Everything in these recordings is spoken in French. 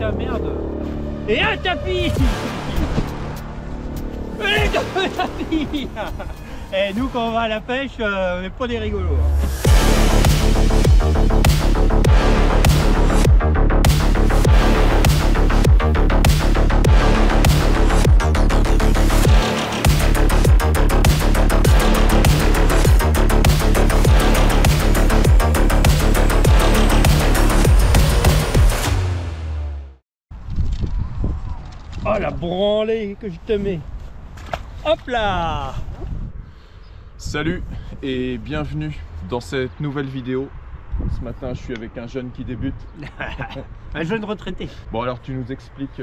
putain, merde. Et un tapis. Et deux tapis. Et nous, quand on va à la pêche, on n'est pas des rigolos. Oh la branlée que je te mets. Hop là. Salut et bienvenue dans cette nouvelle vidéo. Ce matin je suis avec un jeune qui débute. Un jeune retraité. Bon alors tu nous expliques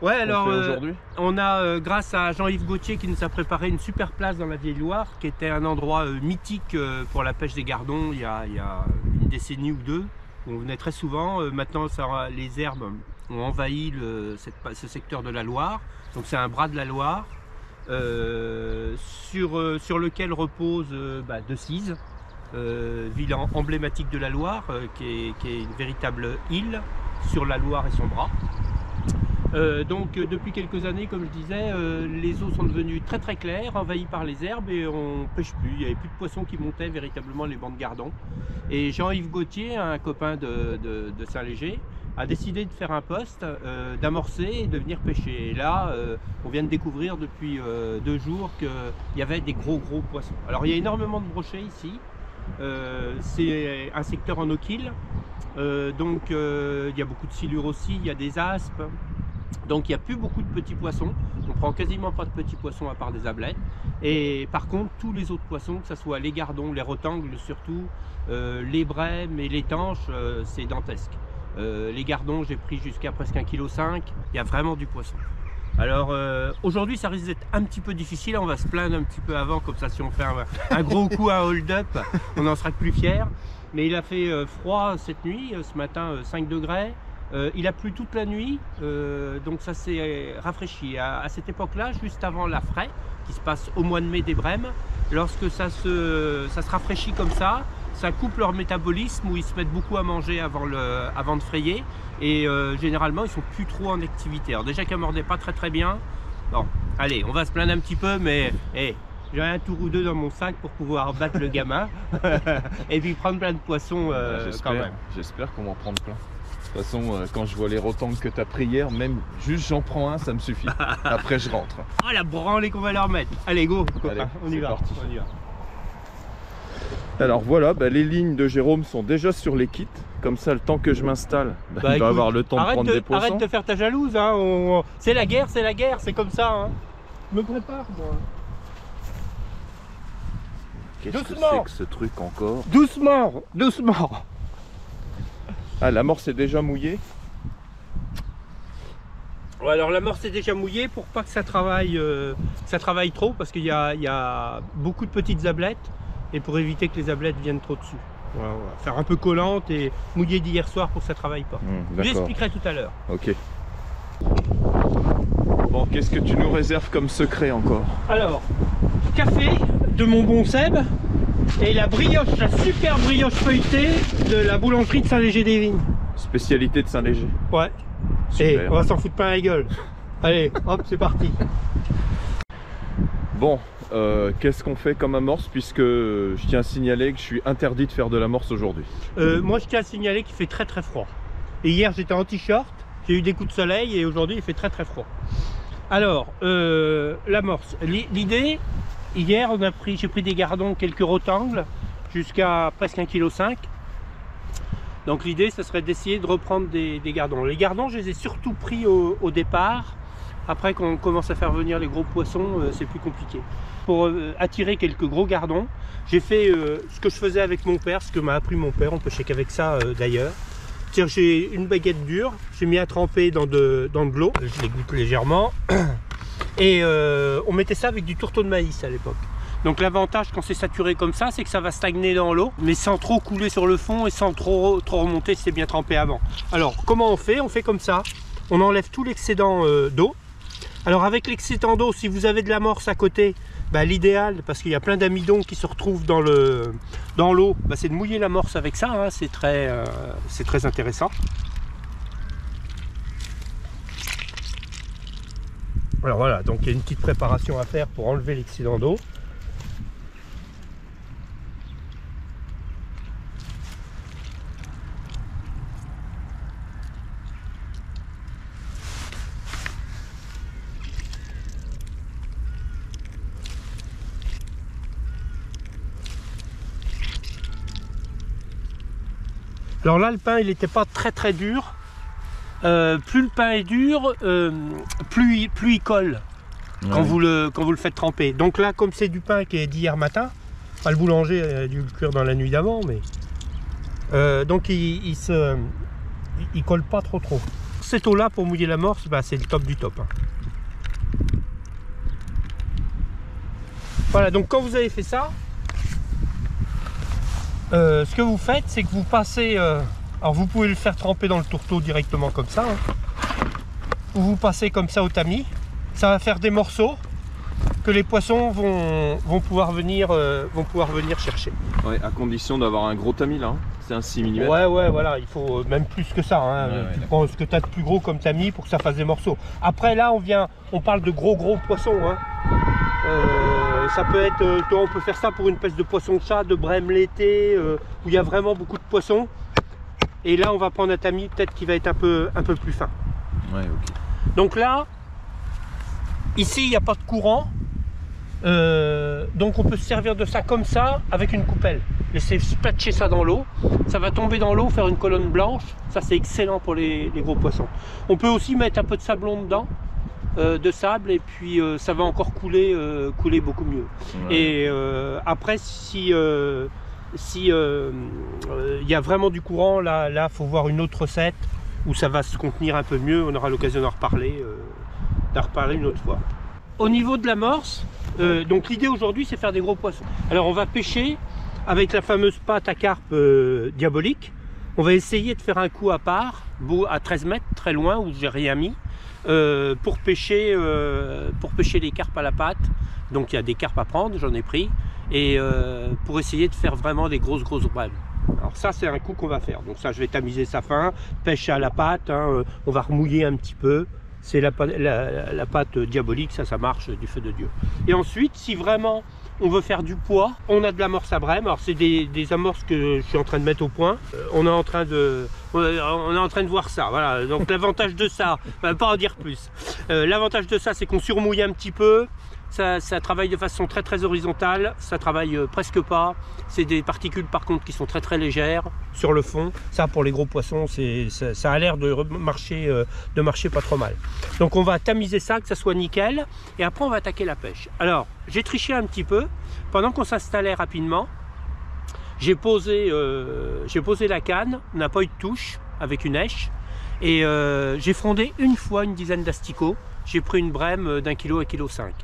ouais, alors aujourd'hui. On a grâce à Jean-Yves Gauthier qui nous a préparé une super place dans la Vieille Loire, qui était un endroit mythique pour la pêche des gardons il y a une décennie ou deux. On venait très souvent. Maintenant les herbes ont envahi ce secteur de la Loire. Donc c'est un bras de la Loire sur lequel repose Decize, ville emblématique de la Loire, qui est une véritable île sur la Loire et son bras. Donc depuis quelques années, comme je disais, les eaux sont devenues très très claires, envahies par les herbes, et on pêche plus. Il n'y avait plus de poissons qui montaient véritablement les bancs de gardons. Et Jean-Yves Gauthier, un copain de Saint-Léger, a décidé de faire un poste, d'amorcer et de venir pêcher. Et là, on vient de découvrir depuis 2 jours qu'il y avait des gros poissons. Alors il y a énormément de brochets ici. C'est un secteur en eau-kill, donc il y a beaucoup de silures aussi, il y a des aspes. Donc il n'y a plus beaucoup de petits poissons, on prend quasiment pas de petits poissons à part des ablettes. Et par contre tous les autres poissons, que ce soit les gardons, les rotangles surtout, les brèmes et les tanches, c'est dantesque. Les gardons j'ai pris jusqu'à presque 1,5 kg, il y a vraiment du poisson. Alors aujourd'hui ça risque d'être un petit peu difficile, on va se plaindre un petit peu avant, comme ça si on fait un gros coup à hold-up, on en sera que plus fiers. Mais il a fait froid cette nuit, ce matin 5 degrés. Il a plu toute la nuit, donc ça s'est rafraîchi. À cette époque-là, juste avant la fraie, qui se passe au mois de mai des brèmes, lorsque ça se rafraîchit comme ça coupe leur métabolisme, où ils se mettent beaucoup à manger avant de frayer, et généralement ils sont plus trop en activité. Alors déjà qu'elles mordaient pas très bien, bon, allez, on va se plaindre un petit peu, mais hey, j'ai un tour ou deux dans mon sac pour pouvoir battre le gamin et puis prendre plein de poissons quand même. J'espère qu'on va en prendre plein. De toute façon, quand je vois les rotangles que tu as pris hier, même juste j'en prends un, ça me suffit. Après je rentre. Oh la branlée qu'on va leur mettre. Allez go, allez, on y va. Parti. On y va. Alors voilà, les lignes de Jérôme sont déjà sur les kits. Comme ça, le temps que je m'installe, il va avoir le temps de prendre des poissons. Arrête de faire ta jalouse, hein. C'est la guerre, c'est comme ça. Hein. Je me prépare moi. Qu'est-ce que c'est que ce truc encore? Doucement. Ah, l'amorce est déjà mouillée. Ouais, alors l'amorce est déjà mouillée pour pas que ça travaille trop, parce qu'il y a beaucoup de petites ablettes, et pour éviter que les ablettes viennent trop dessus. Voilà, on va faire un peu collante et mouillée d'hier soir pour que ça travaille pas. Je l'expliquerai tout à l'heure. Ok. Bon, qu'est-ce que tu nous réserves comme secret encore? Alors, café de mon bon Seb, et la super brioche feuilletée de la boulangerie de Saint-Léger-des-Vignes. Spécialité de Saint-Léger. Ouais. Et on va s'en foutre plein la gueule. Allez, hop, c'est parti. Bon, qu'est-ce qu'on fait comme amorce, puisque je tiens à signaler que je suis interdit de faire de l'amorce aujourd'hui. Moi, je tiens à signaler qu'il fait très froid. Et hier, j'étais en t-shirt, j'ai eu des coups de soleil, et aujourd'hui, il fait très froid. Alors, l'amorce. L'idée, hier, j'ai pris des gardons, quelques rotangles, jusqu'à presque 1,5 kg. Donc l'idée, ce serait d'essayer de reprendre des gardons. Les gardons, je les ai surtout pris au départ. Après, quand on commence à faire venir les gros poissons, c'est plus compliqué. Pour attirer quelques gros gardons, j'ai fait ce que je faisais avec mon père, ce que m'a appris mon père. On pêchait qu'avec ça d'ailleurs. J'ai une baguette dure, j'ai mis à tremper dans de l'eau, je l'égoutte légèrement. Et on mettait ça avec du tourteau de maïs à l'époque. Donc l'avantage quand c'est saturé comme ça, c'est que ça va stagner dans l'eau, mais sans trop couler sur le fond et sans trop remonter si c'est bien trempé avant. Alors comment on fait? On fait comme ça, on enlève tout l'excédent d'eau. Alors avec l'excédent d'eau, si vous avez de l'amorce à côté, l'idéal, parce qu'il y a plein d'amidon qui se retrouvent dans l'eau, c'est de mouiller l'amorce avec ça, hein, c'est très intéressant. Alors voilà, donc il y a une petite préparation à faire pour enlever l'excédent d'eau. Alors là, le pain, il n'était pas très dur. Plus le pain est dur, plus il colle quand vous le faites tremper. Donc là, comme c'est du pain qui est d'hier matin, le boulanger a dû le cuire dans la nuit d'avant, mais donc il colle pas trop. Cette eau-là, pour mouiller l'amorce, bah, c'est le top du top. Hein. Voilà, donc quand vous avez fait ça, ce que vous faites, c'est que vous passez, alors vous pouvez le faire tremper dans le tourteau directement comme ça, hein, ou vous passez comme ça au tamis, ça va faire des morceaux que les poissons vont pouvoir venir chercher. Ouais, à condition d'avoir un gros tamis là, hein. C'est un 6 mm. Ouais, voilà, il faut même plus que ça, hein. Tu prends ce que tu as de plus gros comme tamis pour que ça fasse des morceaux. Après là, on parle de gros poissons, hein. Ça peut être, on peut faire ça pour une pêche de poisson de chat, de brème l'été, où il y a vraiment beaucoup de poissons. Et là, on va prendre un tamis peut-être qui va être un peu plus fin. Ouais, ok. Donc là, ici, il n'y a pas de courant. Donc on peut se servir de ça comme ça, avec une coupelle. Laisser splatcher ça dans l'eau. Ça va tomber dans l'eau, faire une colonne blanche. Ça, c'est excellent pour les gros poissons. On peut aussi mettre un peu de sablon dedans. De sable, et puis ça va encore couler beaucoup mieux. Ouais. Et après, si y a vraiment du courant, là faut voir une autre recette où ça va se contenir un peu mieux. On aura l'occasion d'en reparler une autre fois. Au niveau de l'amorce, donc l'idée aujourd'hui, c'est faire des gros poissons. Alors on va pêcher avec la fameuse pâte à carpe diabolique. On va essayer de faire un coup à part, à 13 mètres, très loin, où j'ai rien mis. Pour pêcher les carpes à la pâte. Donc il y a des carpes à prendre, j'en ai pris, et pour essayer de faire vraiment des grosses brèves. Alors ça, c'est un coup qu'on va faire. Donc ça, je vais tamiser sa fin, pêche à la pâte, hein, on va remouiller un petit peu. C'est la pâte diabolique, ça marche du feu de Dieu. Et ensuite, si vraiment on veut faire du poids, on a de l'amorce à brème. Alors c'est des amorces que je suis en train de mettre au point. On est en train de voir ça. Voilà. Donc l'avantage de ça, on va pas en dire plus. L'avantage de ça, c'est qu'on surmouille un petit peu. Ça travaille de façon très horizontale, ça travaille presque pas. C'est des particules par contre qui sont très légères sur le fond. Ça, pour les gros poissons, ça a l'air de marcher pas trop mal. Donc on va tamiser ça, que ça soit nickel, et après on va attaquer la pêche. Alors j'ai triché un petit peu. Pendant qu'on s'installait rapidement, j'ai posé la canne. On n'a pas eu de touche avec une èche, et j'ai frondé une fois une dizaine d'asticots. J'ai pris une brème d'1 kg à 1,5 kg.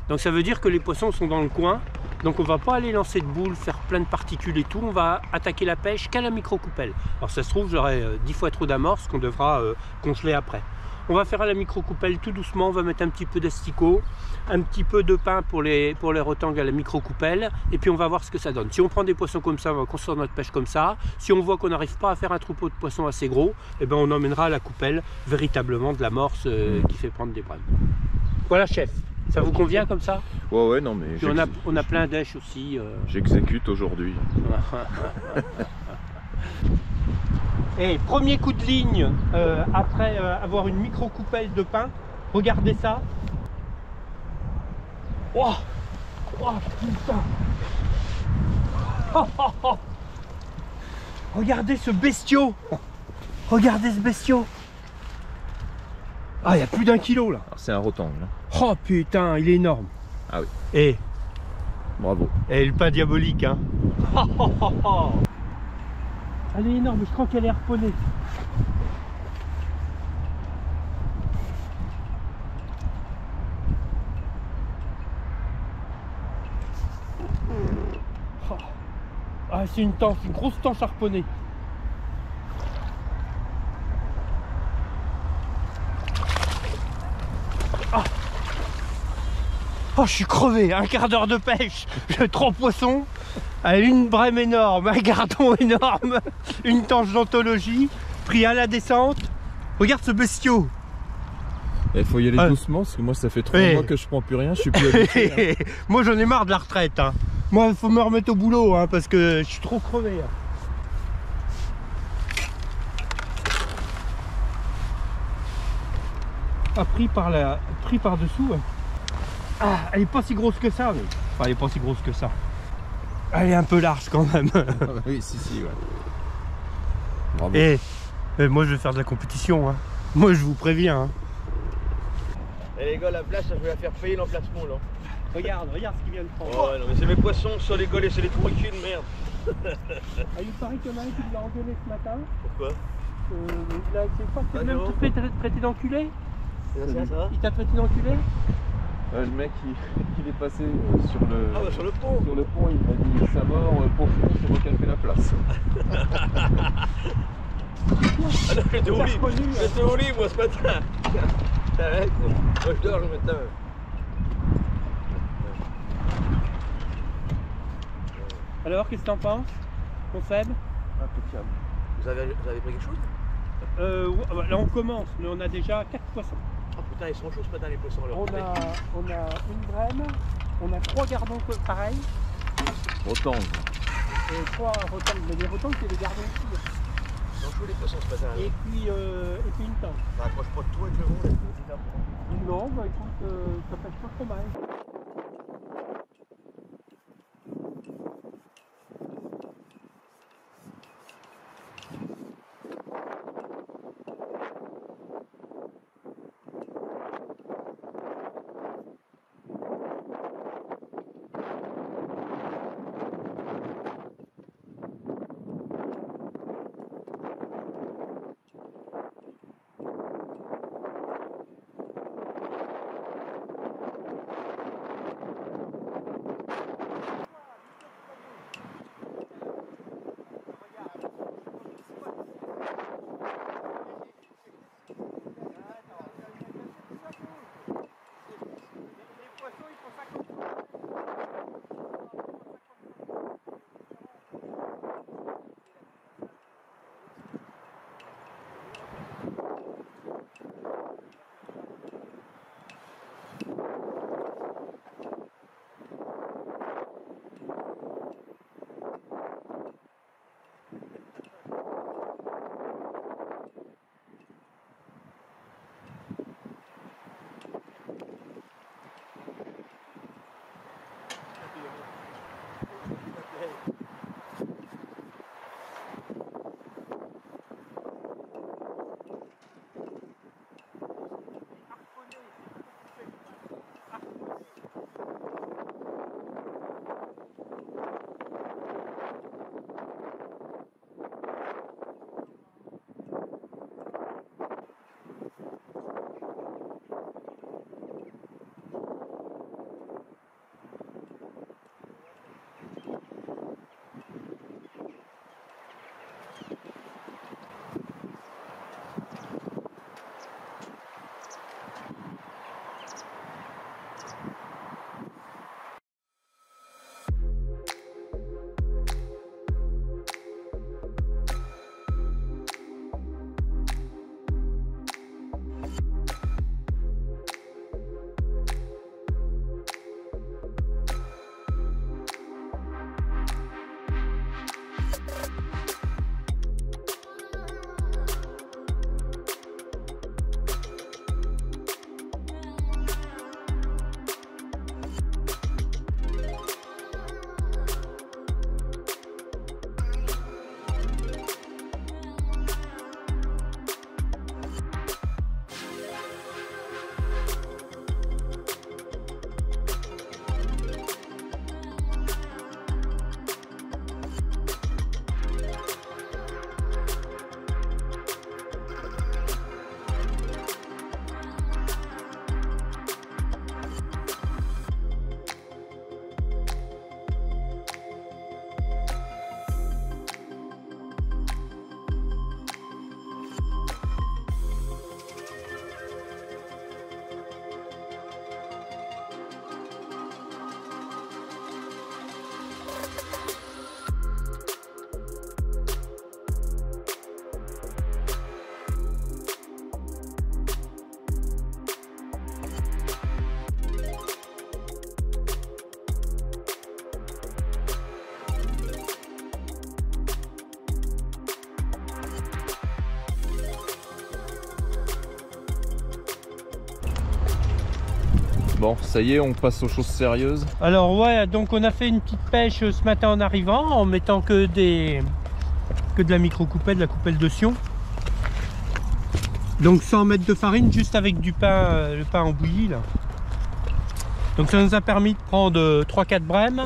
Donc ça veut dire que les poissons sont dans le coin, donc on va pas aller lancer de boules, faire plein de particules et tout, on va attaquer la pêche qu'à la micro-coupelle. Alors ça se trouve, j'aurai 10 fois trop d'amorce qu'on devra congeler après. On va faire à la micro-coupelle tout doucement, on va mettre un petit peu d'asticot, un petit peu de pain pour les retangles à la micro-coupelle, et puis on va voir ce que ça donne. Si on prend des poissons comme ça, on va construire notre pêche comme ça. Si on voit qu'on n'arrive pas à faire un troupeau de poissons assez gros, eh ben on emmènera à la coupelle véritablement de l'amorce qui fait prendre des brèves. Voilà, chef. Ça vous convient comme ça? Ouais, non, mais on a plein d'èches aussi. J'exécute aujourd'hui. Et premier coup de ligne après avoir une micro-coupelle de pain. Regardez ça. Oh, putain. Regardez ce bestiau. Regardez ce bestiau. Ah, il y a plus d'1 kilo là. C'est un rotangle. Oh putain, il est énorme. Ah oui. Et bravo. Et le pain diabolique, hein. Elle est énorme, je crois qu'elle est harponnée. Ah, c'est une tanche, une grosse tanche harponnée. Oh, je suis crevé, un quart d'heure de pêche, 3 poissons, une brème énorme, un gardon énorme, une tanche d'anthologie, pris à la descente. Regarde ce bestiau. Il faut y aller Ah. doucement parce que moi ça fait 3 Oui. mois que je prends plus rien, je suis plus habitué. Hein. Moi j'en ai marre de la retraite. Hein. Moi il faut me remettre au boulot hein, parce que je suis trop crevé. Hein. Ah, pris par dessous. Ouais. Ah, elle est pas si grosse que ça. Mais... Enfin, elle est pas si grosse que ça. Elle est un peu large quand même. Oui, si, ouais. Bravo. Et moi je vais faire de la compétition. Hein. Moi je vous préviens. Hein. Et les gars, la place, je vais la faire payer l'emplacement là. Regarde ce qu'il vient de prendre. Oh ouais, non, mais c'est mes poissons sur les gars, c'est les trous de cul de merde. Ah, il paraît qu'il y en a un qui l'a engueulé ce matin. Pourquoi? Là, c'est pas que Ah, même non. traité d'enculé. Ça va? Il t'a traité d'enculé. Le mec il est passé sur le, Ah bah sur le pont. sur le pont, il m'a dit sa mort pour finir, c'est moi qui ai fait la place. Ah non, j'étais au lit. J'étais au lit moi ce matin. Arrête, moi je dors le matin. Alors, qu'est-ce que t'en penses, mon Seb? Impeccable. Vous avez pris quelque chose? Ouais, là on commence, mais on a déjà 4 poissons. Ah putain, ils sont chauds ce matin les poissons là. On a une brème, on a 3 gardons pareils, Autant. et 3 rotangles, mais les rotangles c'est les gardons aussi. Ils sont chauds les poissons ce matin là. Et puis une tente. Ça rapproche pas de toi avec le vent là. Non, bah écoute, ça pèse pas trop mal. Bon, ça y est, on passe aux choses sérieuses. Alors ouais, donc on a fait une petite pêche ce matin en arrivant en mettant que de la micro-coupelle, de la coupelle de Sion. Donc 100 mètres de farine juste avec du pain, le pain en bouillie là. Donc ça nous a permis de prendre 3-4 brèmes,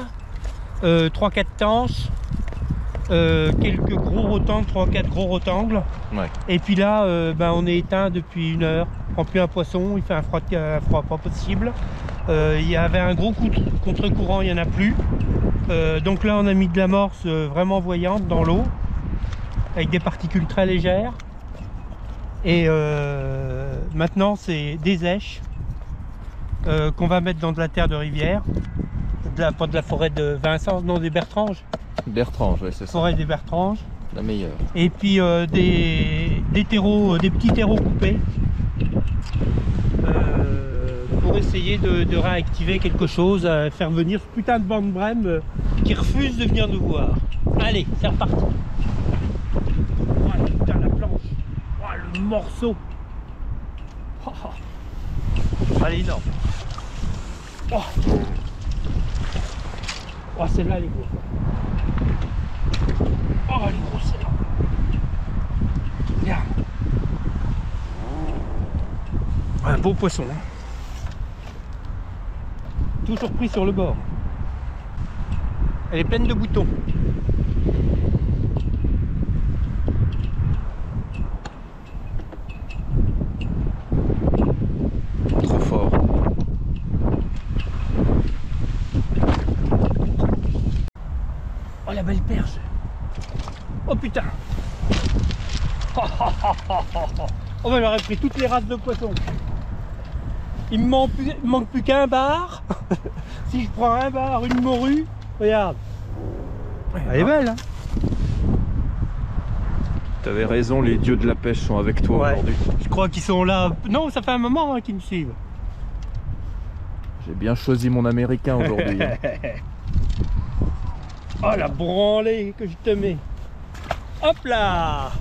3-4 tanches, quelques gros rotangles, 3-4 gros rotangles. Ouais. Et puis là, on est éteint depuis 1 heure. On prend plus un poisson, il fait un froid pas possible. Il y avait un gros contre-courant, il n'y en a plus. Donc là, on a mis de l'amorce vraiment voyante dans l'eau, avec des particules très légères. Et maintenant, c'est des èches qu'on va mettre dans de la terre de rivière, pas de la forêt de Vincent, non, des Bertranges. Bertrange, ouais, c'est ça. Forêt des Bertranges. La meilleure. Et puis des terreaux, des petits terreaux coupés pour essayer de réactiver quelque chose, faire venir ce putain de bande brème qui refuse de venir nous voir. Allez, c'est reparti. Oh putain, la planche. Oh, le morceau. Oh, oh. Elle est énorme. Oh, oh celle-là elle est grosse. Oh elle est grosse celle-là. Regarde. Un beau poisson. Hein. Toujours pris sur le bord. Elle est pleine de boutons. Trop fort. Oh la belle perche. Oh putain. Oh bah j'aurais pris toutes les races de poissons. Il me manque plus qu'un bar. Si je prends un bar, une morue, regarde. Elle est belle hein. T'avais raison, les dieux de la pêche sont avec toi Ouais. aujourd'hui. Je crois qu'ils sont là. Non, ça fait un moment hein, qu'ils me suivent. J'ai bien choisi mon américain aujourd'hui. Hein. Oh la branlée que je te mets. Hop là.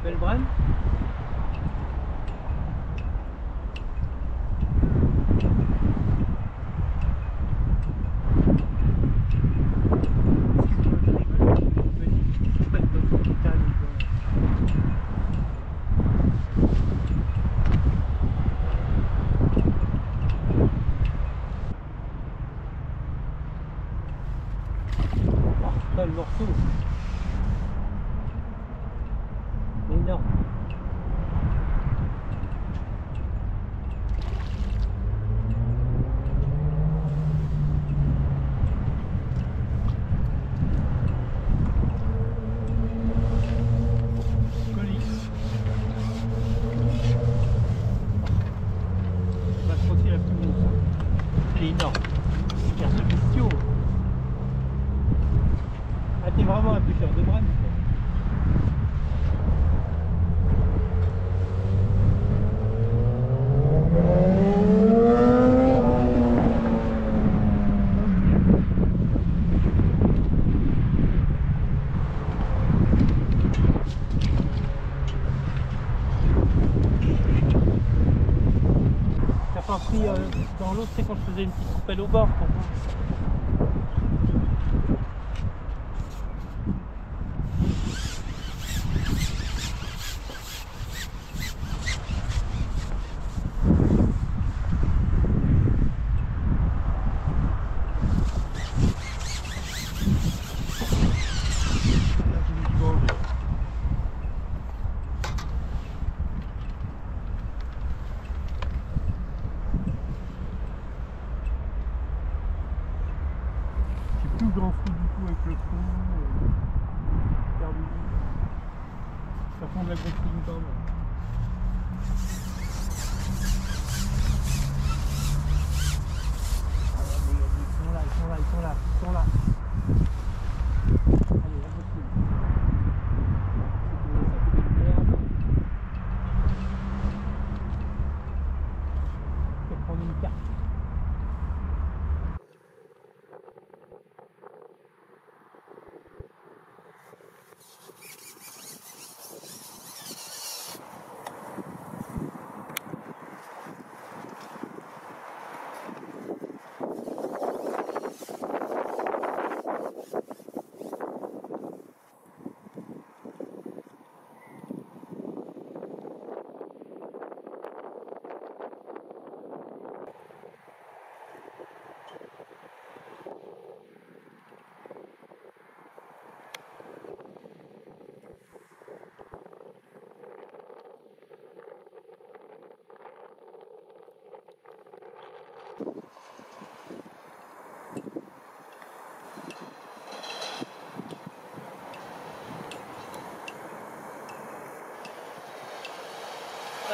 Belle brème. Le morceau énorme. Colis. On va frotter la plus grosse. Elle est énorme. Regarde ce bestiau. Ah, t'es vraiment un pêcheur de brème. T'as pas pris dans l'autre, c'est quand je faisais une petite coupelle au bord pour vous. Plus grand fou du tout avec le fond. Ça fond de la grosse ligne quand même. Ils sont là. Allez, la grosse ligne. Ça fait une merde. Je vais prendre une carte.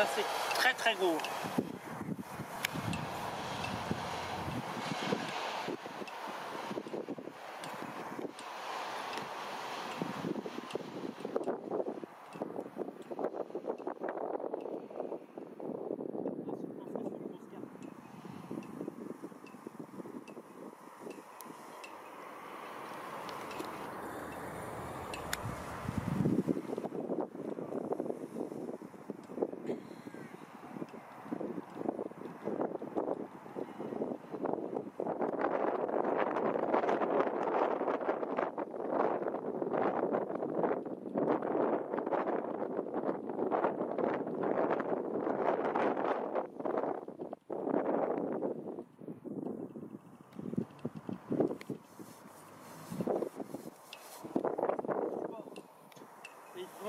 Ça c'est très très gros.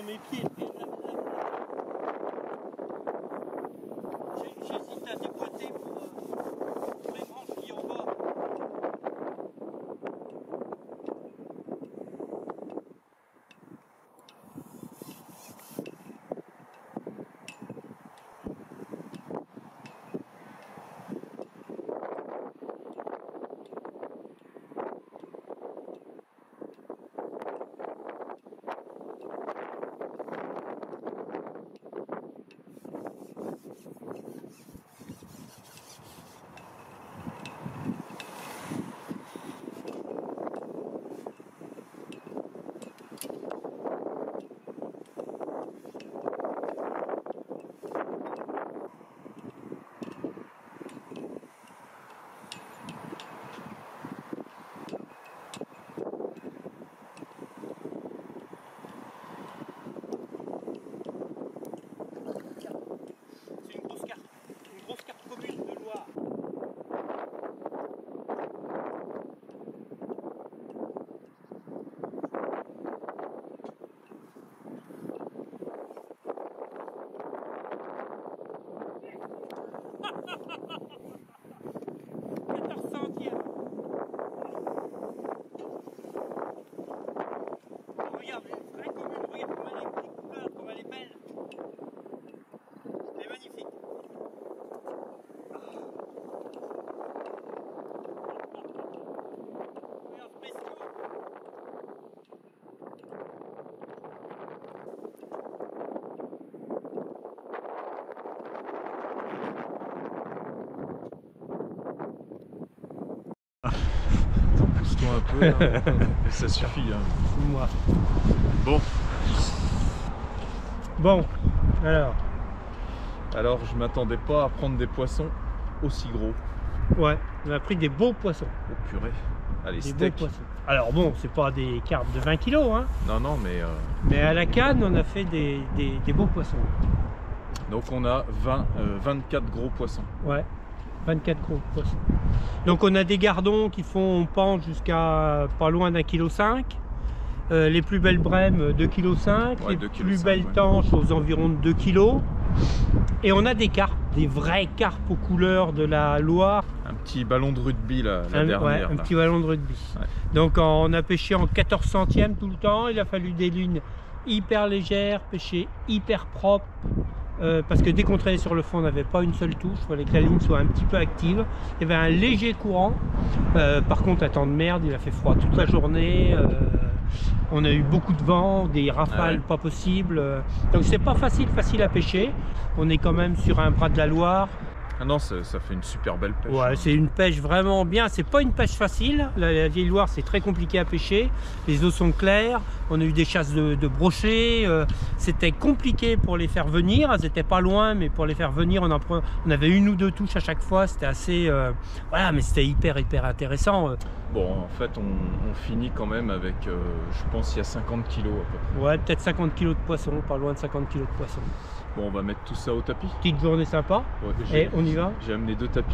Mes pieds. J'hésite à déboîter pour les branches qui en bas. Regarde, une vraie commune, regarde comme elle est couleur, comme elle est belle. Elle est magnifique. Regarde, spéciaux. Pousse-toi un peu, là. Ça suffit. Hein. Moi. Bon. Bon, Alors, je m'attendais pas à prendre des poissons aussi gros. ouais, on a pris des beaux poissons. Oh purée. Allez, Des beaux steak. poissons. Alors bon, c'est pas des carpes de 20 kg, hein, Non, non, mais à la canne, on a fait des beaux poissons. donc on a 24 gros poissons. Ouais, 24 gros poissons. Donc on a des gardons qui font, on pente jusqu'à pas loin d'1,5 kg. Les plus belles brèmes 2,5 kg, Ouais, les 2,5 plus kg, belles ouais. tanches aux environs de 2 kg. Et on a des carpes, des vraies carpes aux couleurs de la Loire. Un petit ballon de rugby là, la dernière. Ouais, un là. petit ballon de rugby. Ouais. Donc on a pêché en 14 centièmes tout le temps. Il a fallu des lignes hyper légères, pêcher hyper propre. Parce que dès qu'on traînait sur le fond, on n'avait pas une seule touche. Il fallait que la ligne soit un petit peu active. Il y avait un léger courant. Par contre, à temps de merde, il a fait froid toute la journée. On a eu beaucoup de vent, des rafales pas possibles. Donc c'est pas facile à pêcher. On est quand même sur un bras de la Loire. Ah non, ça fait une super belle pêche. Ouais, c'est une pêche vraiment bien. C'est pas une pêche facile. La vieille Loire, c'est très compliqué à pêcher. Les eaux sont claires. On a eu des chasses de brochets. C'était compliqué pour les faire venir. Elles étaient pas loin, mais pour les faire venir, on avait une ou deux touches à chaque fois. C'était assez, voilà, mais c'était hyper intéressant. Bon, en fait, on finit quand même avec, je pense, il y a 50 kilos à peu près. Ouais, peut-être 50 kg de poisson, pas loin de 50 kg de poisson. Bon, on va mettre tout ça au tapis. Petite journée sympa. Ouais, Et on y va. J'ai amené 2 tapis.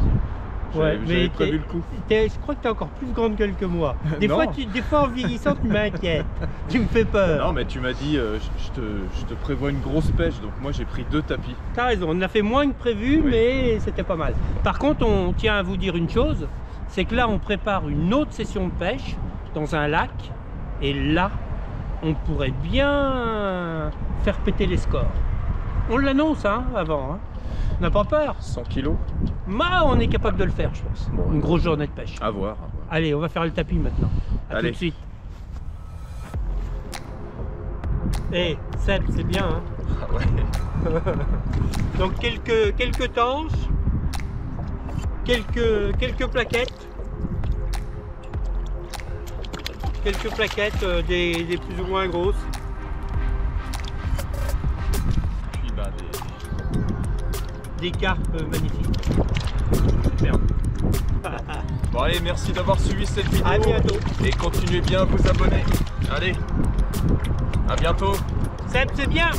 Ouais, J'avais prévu le coup. Je crois que tu es encore plus grande gueule que moi. Des Non. fois en vieillissant, tu m'inquiètes. Tu me fais peur. Non, mais tu m'as dit, je te prévois une grosse pêche, donc moi j'ai pris 2 tapis. T'as raison, on a fait moins que prévu, Oui. mais c'était pas mal. Par contre, on tient à vous dire une chose, c'est que là, on prépare une autre session de pêche dans un lac, et là, on pourrait bien faire péter les scores. On l'annonce hein, avant. Hein. On n'a pas peur. 100 kilos. On est capable de le faire, je pense. Bon, une grosse journée de pêche. À voir. Allez, on va faire le tapis maintenant. À Allez. tout de suite. Eh, Seb, c'est bien. Hein. Ah ouais. Donc quelques tanches, quelques plaquettes. Quelques plaquettes, des plus ou moins grosses. Puis bah, Des carpes magnifiques. Super. Bon allez, merci d'avoir suivi cette vidéo. À bientôt. Et continuez bien à vous abonner. Allez, à bientôt. Seb, c'est bien.